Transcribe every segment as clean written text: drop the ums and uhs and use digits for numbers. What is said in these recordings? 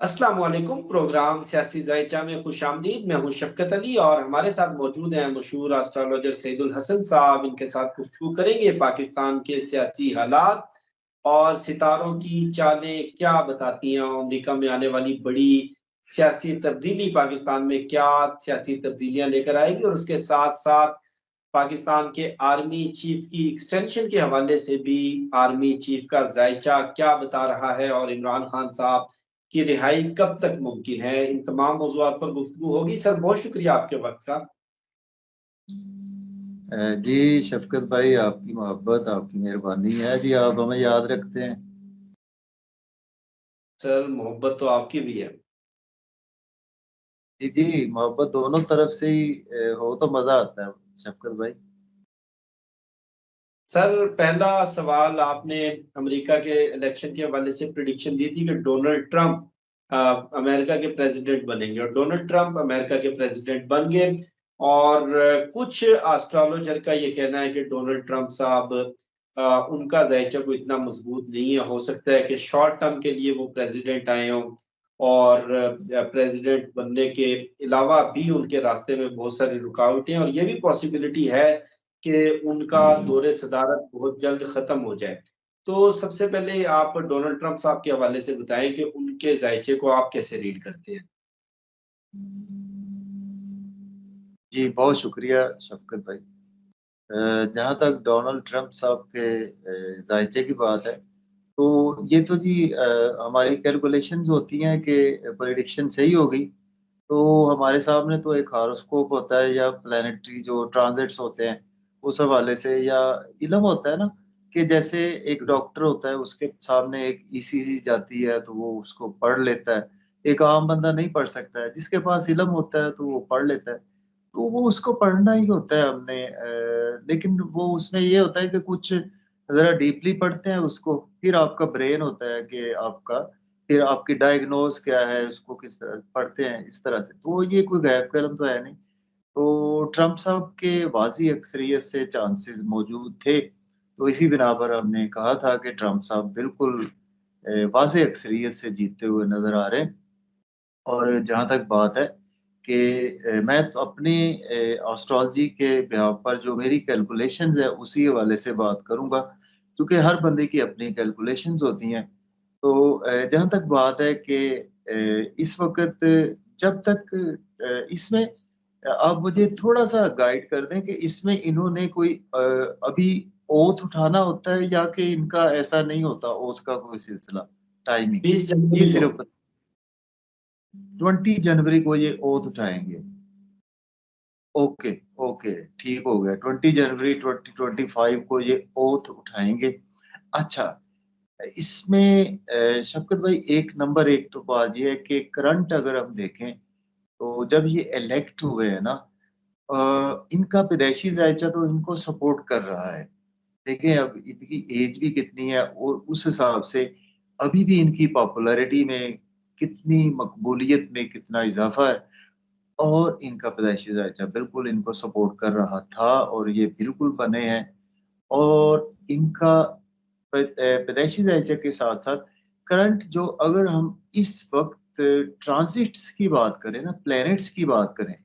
अस्सलाम वालेकुम। प्रोग्राम सियासी जायचा में खुशामदीद। मैं हूं शफकत अली और हमारे साथ मौजूद हैं मशहूर एस्ट्रोलॉजर सईदुल हसन साहब। इनके साथ गुफ्तगू करेंगे पाकिस्तान के सियासी हालात और सितारों की चालें क्या बताती हैं। अमेरिका में आने वाली बड़ी सियासी तब्दीली पाकिस्तान में क्या सियासी तब्दीलियां लेकर आएगी और उसके साथ साथ पाकिस्तान के आर्मी चीफ की एक्सटेंशन के हवाले से भी आर्मी चीफ का जायचा क्या बता रहा है और इमरान खान साहब की रिहाई कब तक मुमकिन है। इन तमाम मौज़ूआत पर गुफ्तगू होगी। सर, बहुत शुक्रिया आपके वक्त का। जी शफकत भाई, आपकी मोहब्बत आपकी मेहरबानी है जी, आप हमें याद रखते हैं। सर, मोहब्बत तो आपकी भी है। जी जी, मोहब्बत दोनों तरफ से ही हो तो मजा आता है शफकत भाई। सर, पहला सवाल, आपने अमेरिका के इलेक्शन के हवाले से प्रिडिक्शन दी थी कि डोनाल्ड ट्रंप अमेरिका के प्रेसिडेंट बनेंगे और डोनाल्ड ट्रंप अमेरिका के प्रेसिडेंट बन गए। और कुछ एस्ट्रोलॉजर का ये कहना है कि डोनाल्ड ट्रंप साहब, उनका जायचा कोई इतना मजबूत नहीं है। हो सकता है कि शॉर्ट टर्म के लिए वो प्रेसिडेंट आए हों और प्रेसिडेंट बनने के अलावा भी उनके रास्ते में बहुत सारी रुकावटें, और ये भी पॉसिबिलिटी है कि उनका दौरे सदारत बहुत जल्द खत्म हो जाए। तो सबसे पहले आप डोनाल्ड ट्रंप साहब के हवाले से बताएं कि उनके जायचे को आप कैसे रीड करते हैं। जी बहुत शुक्रिया शफकत भाई। जहाँ तक डोनाल्ड ट्रंप साहब के जायचे की बात है, तो ये तो जी हमारी कैलकुलेशंस होती हैं कि प्रेडिक्शन सही होगी तो हमारे सामने तो एक हॉरोस्कोप होता है या प्लानिटरी जो ट्रांजिट्स होते हैं उस हवाले से, या इल्म होता है ना, कि जैसे एक डॉक्टर होता है उसके सामने एक ईसीजी जाती है तो वो उसको पढ़ लेता है। एक आम बंदा नहीं पढ़ सकता है, जिसके पास इल्म होता है तो वो पढ़ लेता है। तो वो उसको पढ़ना ही होता है हमने, लेकिन वो उसमें ये होता है कि कुछ जरा डीपली पढ़ते हैं उसको, फिर आपका ब्रेन होता है कि आपका, फिर आपकी डायग्नोज क्या है, उसको किस तरह पढ़ते हैं इस तरह से। तो ये कोई गैर कलम तो है नहीं। तो ट्रम्प साहब के वाजी अक्सरियत से चांसेस मौजूद थे, तो इसी बिना पर हमने कहा था कि ट्रम्प साहब बिल्कुल वाजी अक्सरियत से जीतते हुए नजर आ रहे हैं। और जहाँ तक बात है कि मैं तो अपनी एस्ट्रोलॉजी के बिहाफ पर जो मेरी कैलकुलेशंस है उसी हवाले से बात करूंगा, क्योंकि हर बंदे की अपनी कैलकुलेशंस होती हैं। तो जहाँ तक बात है कि इस वक्त जब तक इसमें आप मुझे थोड़ा सा गाइड कर दें कि इसमें इन्होंने कोई अभी ओथ उठाना होता है या कि इनका ऐसा नहीं होता ओथ का कोई सिलसिला, टाइमिंग। 20 जनवरी ये को। सिर्फ 20 जनवरी को ये ओथ उठाएंगे। ओके ओके, ठीक हो गया, 20 जनवरी 2025 को ये ओथ उठाएंगे। अच्छा, इसमें शफकत भाई एक नंबर एक तो बात ये है कि करंट अगर हम देखें तो जब ये इलेक्ट हुए हैं ना, इनका पैदाइशी जायचा तो इनको सपोर्ट कर रहा है। देखें अब इनकी एज भी कितनी है और उस हिसाब से अभी भी इनकी पॉपुलैरिटी में कितनी, मकबूलियत में कितना इजाफा है। और इनका पैदाइशी ढांचा बिल्कुल इनको सपोर्ट कर रहा था और ये बिल्कुल बने हैं। और इनका पैदाइशी ढांचे के साथ साथ करंट जो, अगर हम इस वक्त ट्रांजिट्स की बात करें ना, प्लैनेट्स की बात करें,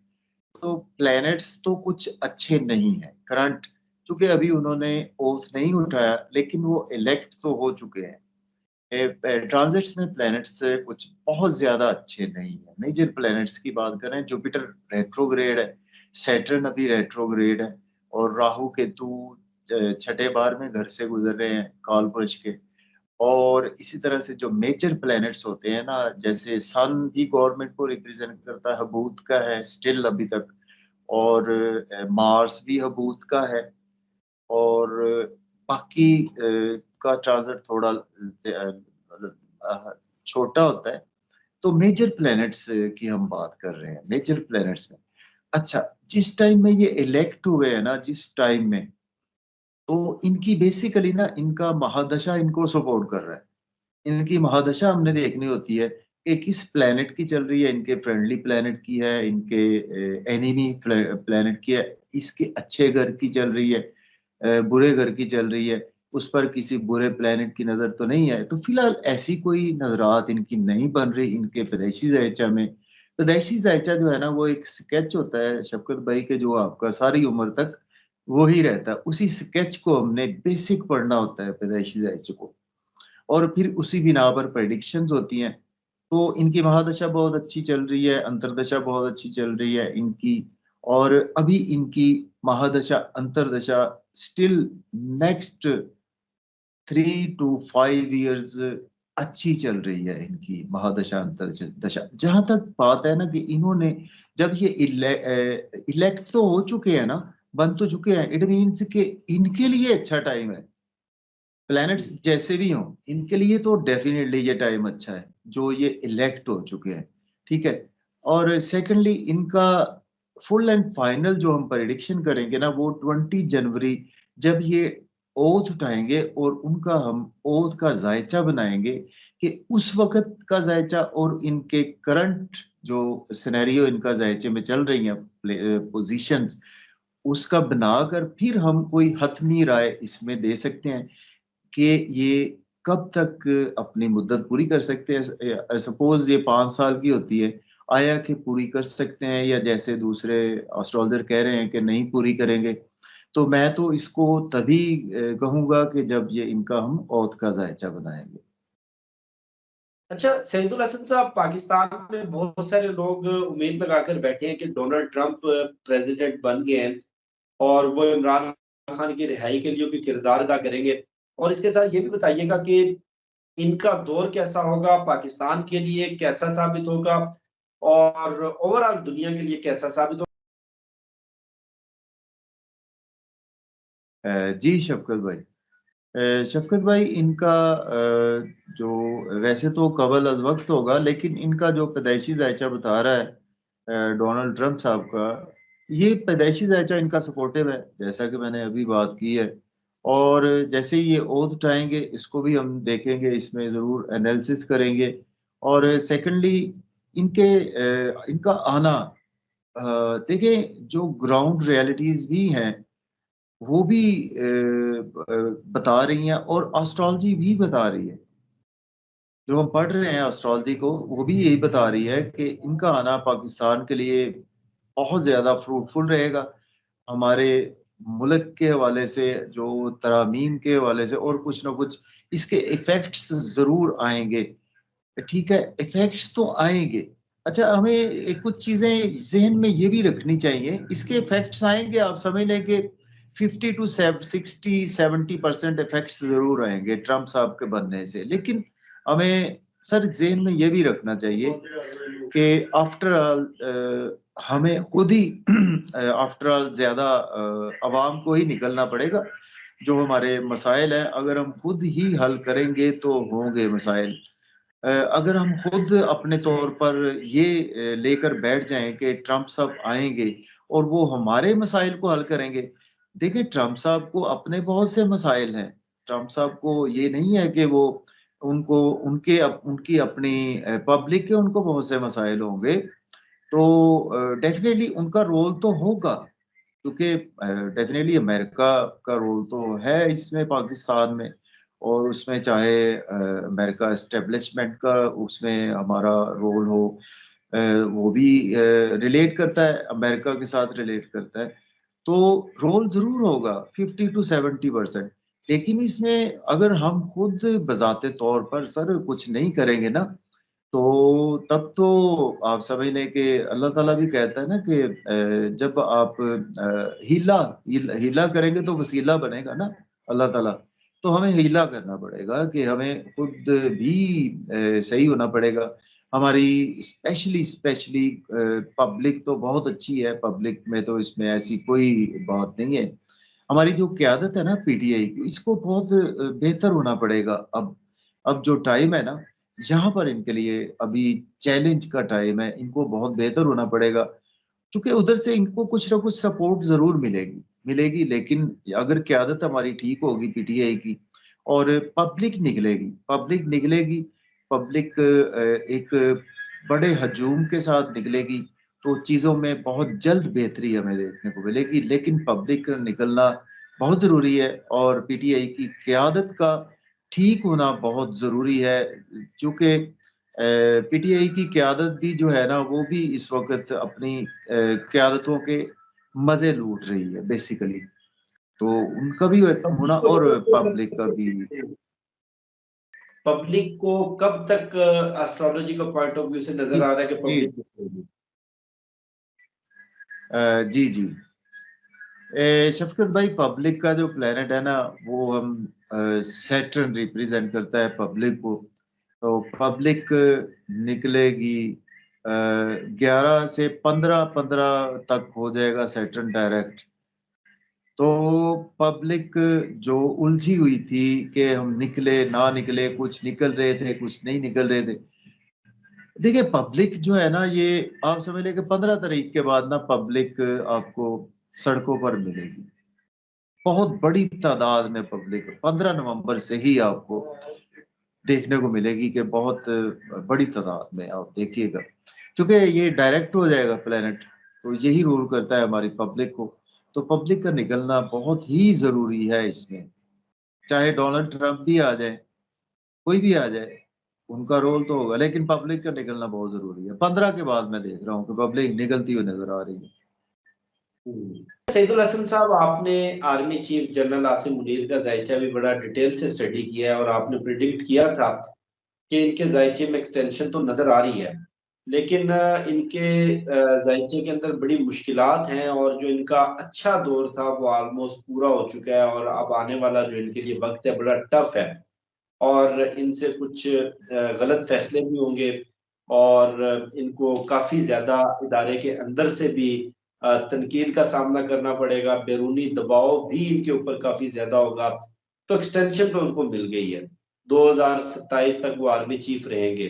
तो प्लैनेट्स तो कुछ अच्छे नहीं है करंट, क्योंकि अभी उन्होंने ओथ नहीं उठाया लेकिन वो इलेक्ट तो हो चुके हैं। ट्रांजिट्स में प्लैनेट्स कुछ बहुत ज्यादा अच्छे नहीं है। मेजर प्लैनेट्स की बात करें, जुपिटर रेट्रोग्रेड है, सैटर्न अभी रेट्रोग्रेड है, और राहु केतु छठे बार में घर से गुजर रहे हैं काल पुरुष के। और इसी तरह से जो मेजर प्लैनेट्स होते हैं ना, जैसे सन भी गवर्नमेंट को रिप्रेजेंट करता है, हबूत का है स्टिल अभी तक। और मार्स भी हबूत का है। और बाकी का ट्रांजिट थोड़ा छोटा होता है। तो मेजर प्लैनेट्स की हम बात कर रहे हैं, मेजर प्लैनेट्स में। अच्छा, जिस टाइम में ये इलेक्ट हुए हैं ना, जिस टाइम में, तो इनकी बेसिकली ना, इनका महादशा इनको सपोर्ट कर रहा है। इनकी महादशा हमने देखनी होती है कि किस प्लैनेट की चल रही है, इनके फ्रेंडली प्लैनेट की है, इनके एनिमी प्लैनेट की है, इसके अच्छे घर की चल रही है, बुरे घर की चल रही है। उस पर किसी बुरे प्लेनेट की नजर तो नहीं है। तो फिलहाल ऐसी कोई नजरात इनकी नहीं बन रही इनके पैदाइशी जायचा में। पैदाइशी जायचा जो है ना वो एक स्केच होता है शफकत भाई के, जो आपका सारी उम्र तक वो ही रहता है। उसी स्केच को हमने बेसिक पढ़ना होता है पैदाइशी जायचे को, और फिर उसी बिना पर प्रेडिक्शंस होती हैं। तो इनकी महादशा बहुत अच्छी चल रही है, अंतरदशा बहुत अच्छी चल रही है इनकी, और अभी इनकी महादशा अंतरदशा स्टिल नेक्स्ट 3 to 5 years अच्छी चल रही है इनकी महादशा अंतरदशा। जहां तक बात है ना कि इन्होंने जब ये इलेक्ट तो हो चुके हैं ना, बन तो चुके हैं, इट मीन्स कि इनके लिए अच्छा टाइम है। प्लैनेट्स जैसे भी हों इनके लिए तो डेफिनेटली ये टाइम अच्छा है जो ये इलेक्ट हो चुके हैं, ठीक है। और सेकेंडली इनका फुल एंड फाइनल जो हम प्रेडिक्शन करेंगे ना वो 20 जनवरी, जब ये ओथ उठाएंगे और उनका हम ओथ का जायचा बनाएंगे कि उस वक्त का जायचा और इनके करंट जो सिनेरियो इनका जायचे में चल रही हैं पोजीशंस, उसका बनाकर फिर हम कोई हतमी राय इसमें दे सकते हैं कि ये कब तक अपनी मुद्दत पूरी कर सकते हैं। सपोज ये 5 साल की होती है, आया कि पूरी कर सकते हैं, या जैसे दूसरे एस्ट्रोलॉजर कह रहे हैं कि नहीं पूरी करेंगे। तो मैं तो इसको तभी कहूंगा कि जब ये इनका हम औद का जायचा बनाएंगे। अच्छा सईदुल हसन साहब, पाकिस्तान में बहुत सारे लोग उम्मीद लगाकर बैठे हैं कि डोनाल्ड ट्रंप प्रेसिडेंट बन गए हैं और वो इमरान खान की रिहाई के लिए कोई किरदार अदा करेंगे। और इसके साथ ये भी बताइएगा कि इनका दौर कैसा होगा, पाकिस्तान के लिए कैसा साबित होगा और ओवरऑल दुनिया के लिए कैसा साबित होगा। जी शफकत भाई, शफकत भाई इनका जो वैसे तो कबल अज वक्त होगा, लेकिन इनका जो पैदाइशी जायचा बता रहा है डोनाल्ड ट्रंप साहब का, ये पैदाइशी जायचा इनका सपोर्टिव है जैसा कि मैंने अभी बात की है। और जैसे ही ये ओथ उठाएंगे इसको भी हम देखेंगे, इसमें ज़रूर एनालिसिस करेंगे। और सेकेंडली इनका आना, देखें जो ग्राउंड रियलिटीज़ भी हैं वो भी बता रही हैं, और एस्ट्रोलॉजी भी बता रही है। जो हम पढ़ रहे हैं एस्ट्रोलॉजी को, वो भी यही बता रही है कि इनका आना पाकिस्तान के लिए बहुत ज़्यादा फ्रूटफुल रहेगा। हमारे मुल्क के हवाले से, जो तरामीम के हवाले से, और कुछ ना कुछ इसके इफेक्ट्स ज़रूर आएंगे। ठीक है, इफेक्ट्स तो आएंगे। अच्छा, हमें कुछ चीजें जहन में ये भी रखनी चाहिए, इसके इफेक्ट्स आएंगे, आप समझ लें कि 50 to 60 70% इफेक्ट्स जरूर आएंगे ट्रम्प साहब के बनने से। लेकिन हमें सर जहन में ये भी रखना चाहिए कि आफ्टर ऑल हमें खुद ही आफ्टर ऑल ज्यादा आवाम को ही निकलना पड़ेगा। जो हमारे मसाइल हैं अगर हम खुद ही हल करेंगे तो होंगे मसाइल। अगर हम खुद अपने तौर पर ये लेकर बैठ जाएं कि ट्रंप साहब आएंगे और वो हमारे मसाइल को हल करेंगे। देखिए ट्रंप साहब को अपने बहुत से मसाइल हैं। ट्रंप साहब को ये नहीं है कि वो उनको उनकी अपनी पब्लिक के उनको बहुत से मसाइल होंगे। तो डेफिनेटली उनका रोल तो होगा, क्योंकि डेफिनेटली अमेरिका का रोल तो है इसमें पाकिस्तान में, और उसमें चाहे अमेरिका एस्टेब्लिशमेंट का उसमें हमारा रोल हो, वो भी रिलेट करता है, अमेरिका के साथ रिलेट करता है। तो रोल जरूर होगा 50 to 70%। लेकिन इसमें अगर हम खुद बजाते तौर पर सर कुछ नहीं करेंगे ना, तो तब तो आप समझ लें कि अल्लाह ताला भी कहता है ना कि जब आप हीला करेंगे तो वसीला बनेगा ना अल्लाह ताला। तो हमें हीला करना पड़ेगा कि हमें खुद भी सही होना पड़ेगा। हमारी स्पेशली स्पेशली पब्लिक तो बहुत अच्छी है, पब्लिक में तो इसमें ऐसी कोई बात नहीं है। हमारी जो क्यादत है ना पीटीआई की, इसको बहुत बेहतर होना पड़ेगा। अब जो टाइम है ना, यहाँ पर इनके लिए अभी चैलेंज का टाइम है, इनको बहुत बेहतर होना पड़ेगा। क्योंकि उधर से इनको कुछ ना कुछ सपोर्ट जरूर मिलेगी मिलेगी, लेकिन अगर क्यादत हमारी ठीक होगी पीटीआई की, और पब्लिक निकलेगी, पब्लिक एक बड़े हजूम के साथ निकलेगी, तो चीजों में बहुत जल्द बेहतरी हमें देखने को मिलेगी। लेकिन पब्लिक निकलना बहुत जरूरी है, और पीटीआई की क्यादत का ठीक होना बहुत जरूरी है, क्योंकि पीटीआई की क्यादत भी जो है ना, वो भी इस वक्त अपनी क्यादतों के मजे लूट रही है बेसिकली। तो उनका भी होना, और पब्लिक का भी। पब्लिक को कब तक एस्ट्रोलॉजी का पॉइंट ऑफ व्यू से नजर आ रहा है कि जी पब्लिक? जी जी। शफकत भाई, पब्लिक का जो प्लेनेट है ना, वो हम सैटर्न रिप्रेजेंट करता है पब्लिक को। तो पब्लिक निकलेगी 11 से 15 तक हो जाएगा सैटर्न डायरेक्ट। तो पब्लिक जो उलझी हुई थी कि हम निकले ना निकले, कुछ निकल रहे थे कुछ नहीं निकल रहे थे। देखिए, पब्लिक जो है ना, ये आप समझ लें कि 15 तारीख के बाद ना पब्लिक आपको सड़कों पर मिलेगी, बहुत बड़ी तादाद में पब्लिक 15 नवंबर से ही आपको देखने को मिलेगी, कि बहुत बड़ी तादाद में आप देखिएगा, क्योंकि ये डायरेक्ट हो जाएगा प्लेनेट, तो यही रूल करता है हमारी पब्लिक को। तो पब्लिक का निकलना बहुत ही जरूरी है इसमें, चाहे डोनाल्ड ट्रंप भी आ जाए, कोई भी आ जाए, उनका रोल तो होगा, लेकिन पब्लिक का निकलना बहुत जरूरी है। 15 के बाद मैं देख रहा हूँ कि पब्लिक निकलती हुई नजर आ रही है। सईदुल हसन साहब, आपने army chief general Asim Munir का जायचा भी बड़ा डिटेल से स्टडी किया है और आपने प्रिडिक्ट किया था कि इनके जायचे में एक्सटेंशन तो नजर आ रही है, लेकिन इनके जायचे के अंदर बड़ी मुश्किलात हैं और जो इनका अच्छा दौर था वो ऑलमोस्ट पूरा हो चुका है और अब आने वाला जो इनके लिए वक्त है बड़ा टफ है और इनसे कुछ गलत फैसले भी होंगे और इनको काफी ज्यादा इदारे के अंदर से भी तनकीद का सामना करना पड़ेगा, बैरूनी दबाव भी इनके ऊपर काफी ज्यादा होगा। तो एक्सटेंशन तो उनको मिल गई है, 2027 तक वो आर्मी चीफ रहेंगे।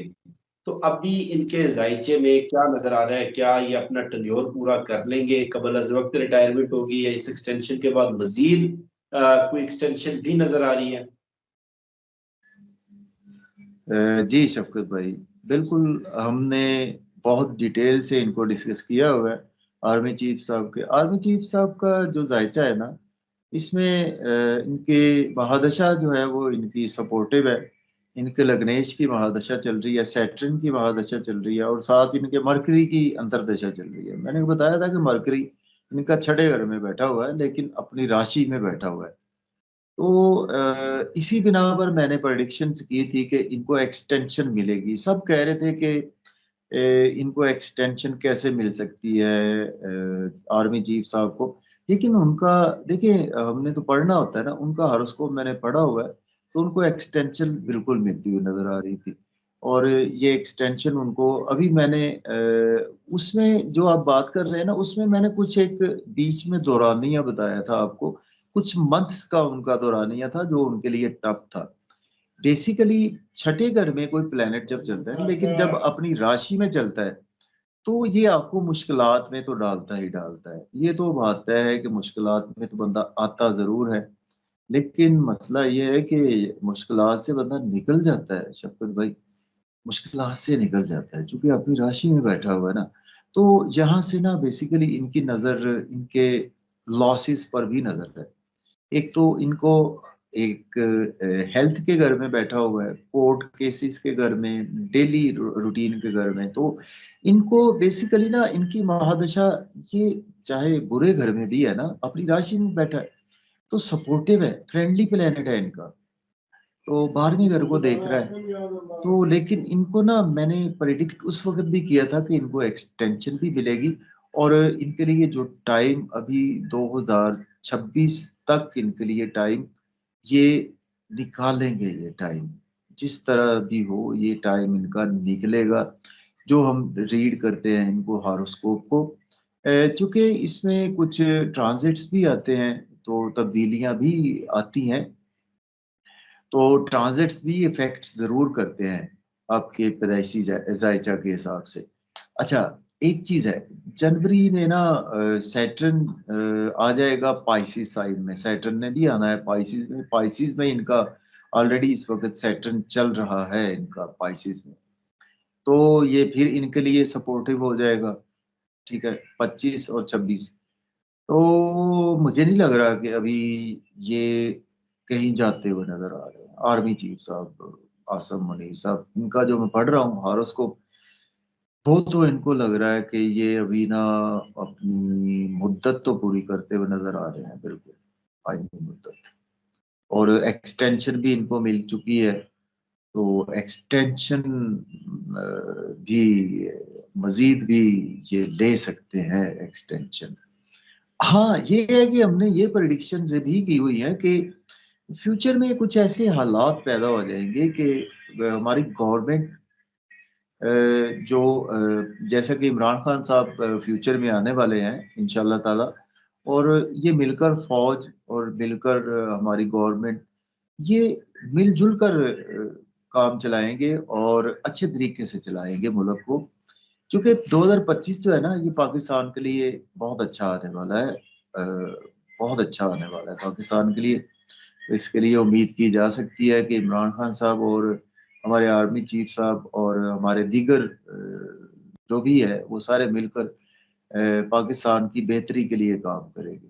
तो अभी इनके जायचे में क्या नजर आ रहा है, क्या ये अपना टन्योर पूरा कर लेंगे, कबल अज वक्त रिटायरमेंट होगी या इस एक्सटेंशन के बाद मजीद कोई एक्सटेंशन भी नजर आ रही है? जी शफकत भाई, बिल्कुल हमने बहुत डिटेल से इनको डिस्कस किया हुआ है। आर्मी चीफ साहब का जो जायचा है ना, इसमें इनके महादशा जो है वो इनकी सपोर्टिव है। इनके लग्नेश की महादशा चल रही है, सैटर्न की महादशा चल रही है, और साथ इनके मरकरी की अंतरदशा चल रही है। मैंने बताया था कि मरकरी इनका 6ठे घर में बैठा हुआ है, लेकिन अपनी राशि में बैठा हुआ है। तो इसी बिना पर मैंने प्रेडिक्शंस की थी कि इनको एक्सटेंशन मिलेगी। सब कह रहे थे कि इनको एक्सटेंशन कैसे मिल सकती है आर्मी चीफ साहब को। लेकिन उनका, देखिए, हमने तो पढ़ना होता है ना, उनका हॉरोस्कोप मैंने पढ़ा हुआ है, तो उनको एक्सटेंशन बिल्कुल मिलती हुई नजर आ रही थी। और ये एक्सटेंशन उनको अभी मैंने उसमें जो आप बात कर रहे हैं ना, उसमें मैंने कुछ एक बीच में दौरानिया बताया था आपको, कुछ मंथ्स का उनका दौरानिया था जो उनके लिए टफ था। बेसिकली 6ठे घर में कोई प्लेनेट जब चलता है, लेकिन जब अपनी राशि में चलता है, तो ये आपको मुश्किलात में तो डालता ही डालता है। ये तो बात तय है कि मुश्किलात में तो बंदा आता जरूर है, लेकिन मसला ये है कि मुश्किलात से बंदा निकल जाता है शफकत भाई, मुश्किलात से निकल जाता है, क्योंकि अपनी राशि में बैठा हुआ है ना। तो यहाँ से ना बेसिकली इनकी नज़र इनके लॉसेस पर भी नज़र है। एक तो इनको एक हेल्थ के घर में बैठा हुआ है, कोर्ट केसेस के घर में, डेली रूटीन के घर में। तो इनको बेसिकली ना इनकी महादशा, ये चाहे बुरे घर में भी है ना, अपनी राशि में बैठा है, तो सपोर्टिव है, फ्रेंडली प्लेनेट है इनका, तो 12वें घर को देख रहा है। तो लेकिन इनको ना मैंने प्रिडिक्ट उस वक्त भी किया था कि इनको एक्सटेंशन भी मिलेगी, और इनके लिए जो टाइम अभी 2026 तक इनके लिए टाइम, ये निकालेंगे ये टाइम, जिस तरह भी हो ये टाइम इनका निकलेगा। जो हम रीड करते हैं इनको हॉरोस्कोप को, चूंकि इसमें कुछ ट्रांजिट्स भी आते हैं, तो तब्दीलियां भी आती हैं, तो ट्रांजिट्स भी इफेक्ट जरूर करते हैं आपके पैदाइशी जायचा के हिसाब से। अच्छा, एक चीज है, जनवरी में ना सैटर्न आ जाएगा पाइसिस साइन में। सैटर्न ने भी आना है पाइसिस में। पाइसिस में इनका ऑलरेडी इस वक्त सैटर्न चल रहा है इनका पाइसिस में, तो ये फिर इनके लिए सपोर्टिव हो जाएगा। ठीक है, 25 और 26। तो मुझे नहीं लग रहा कि अभी ये कहीं जाते हुए नजर आ रहे हैं। आर्मी चीफ साहब आसम मुनीर साहब, इनका जो मैं पढ़ रहा हूँ हॉरोस्कोप, वो तो इनको लग रहा है कि ये अभी ना अपनी मुद्दत तो पूरी करते हुए नजर आ रहे हैं, बिल्कुल आईनी मुद्दत। और एक्सटेंशन भी इनको मिल चुकी है, तो एक्सटेंशन भी मजीद भी ये ले सकते हैं एक्सटेंशन। हाँ, ये है कि हमने ये प्रेडिक्शन भी की हुई है कि फ्यूचर में कुछ ऐसे हालात पैदा हो जाएंगे कि हमारी गवर्नमेंट जो जैसा कि इमरान खान साहब फ्यूचर में आने वाले हैं इंशाल्लाह ताला, और ये मिलकर फौज और मिलकर हमारी गवर्नमेंट, ये मिलजुल कर काम चलाएंगे और अच्छे तरीके से चलाएंगे मुल्क को। क्योंकि 2025 जो है ना, ये पाकिस्तान के लिए बहुत अच्छा आने वाला है, बहुत अच्छा आने वाला है पाकिस्तान के लिए। तो इसके लिए उम्मीद की जा सकती है कि इमरान खान साहब और हमारे आर्मी चीफ साहब और हमारे दीगर जो भी है वो सारे मिलकर पाकिस्तान की बेहतरी के लिए काम करेंगे।